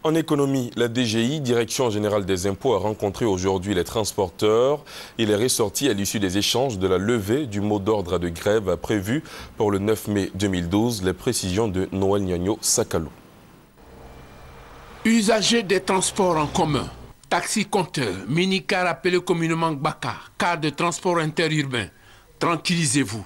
En économie, la DGI, Direction générale des impôts, a rencontré aujourd'hui les transporteurs. Il est ressorti à l'issue des échanges de la levée du mot d'ordre de grève prévu pour le 9 mai 2012. Les précisions de Noël Nyagno Sakalo. Usagers des transports en commun, taxi-compteurs, mini-cars appelés communément Gbaka, cars de transport interurbain, tranquillisez-vous.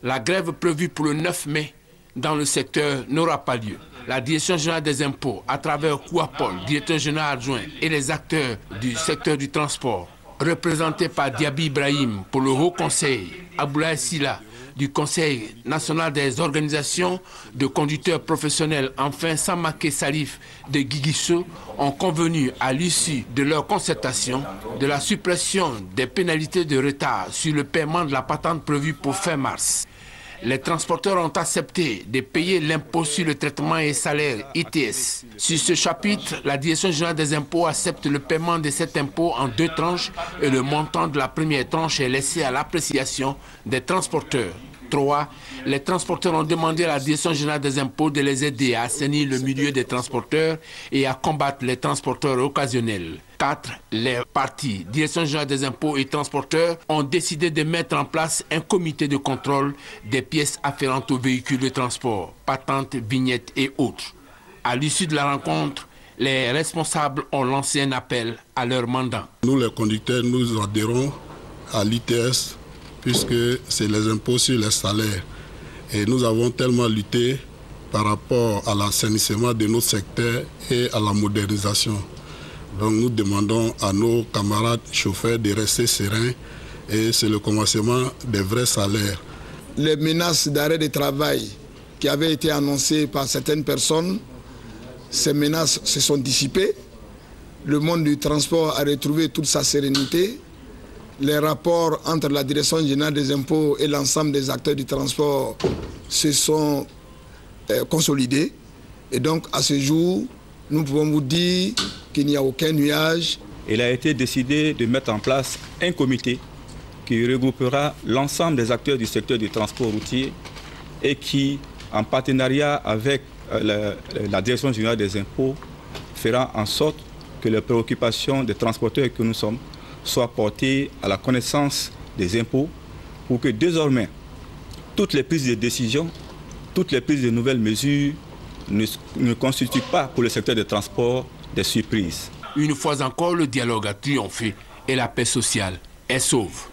La grève prévue pour le 9 mai dans le secteur n'aura pas lieu. La Direction générale des impôts, à travers Kouapol, directeur général adjoint, et les acteurs du secteur du transport, représentés par Diaby Ibrahim pour le Haut Conseil, Aboulaye Silla du Conseil national des organisations de conducteurs professionnels, enfin Samake Salif de Guiguissou, ont convenu à l'issue de leur concertation de la suppression des pénalités de retard sur le paiement de la patente prévue pour fin mars. Les transporteurs ont accepté de payer l'impôt sur le traitement et salaire ITS. Sur ce chapitre, la Direction générale des impôts accepte le paiement de cet impôt en 2 tranches et le montant de la première tranche est laissé à l'appréciation des transporteurs. 3. Les transporteurs ont demandé à la Direction générale des impôts de les aider à assainir le milieu des transporteurs et à combattre les transporteurs occasionnels. 4. Les parties, Direction générale des impôts et transporteurs, ont décidé de mettre en place un comité de contrôle des pièces afférentes aux véhicules de transport, patentes, vignettes et autres. À l'issue de la rencontre, les responsables ont lancé un appel à leur mandant. Nous, les conducteurs, nous adhérons à l'ITS puisque c'est les impôts sur les salaires. Et nous avons tellement lutté par rapport à l'assainissement de notre secteur et à la modernisation. Donc nous demandons à nos camarades chauffeurs de rester sereins et c'est le commencement des vrais salaires. Les menaces d'arrêt de travail qui avaient été annoncées par certaines personnes, ces menaces se sont dissipées. Le monde du transport a retrouvé toute sa sérénité. Les rapports entre la Direction générale des impôts et l'ensemble des acteurs du transport se sont consolidés. Et donc à ce jour, nous pouvons vous dire qu'il n'y a aucun nuage. Il a été décidé de mettre en place un comité qui regroupera l'ensemble des acteurs du secteur du transport routier et qui, en partenariat avec la Direction générale des impôts, fera en sorte que les préoccupations des transporteurs que nous sommes soient portées à la connaissance des impôts pour que désormais toutes les prises de décision, toutes les prises de nouvelles mesures ne constituent pas pour le secteur des transports des surprises. Une fois encore, le dialogue a triomphé et la paix sociale est sauve.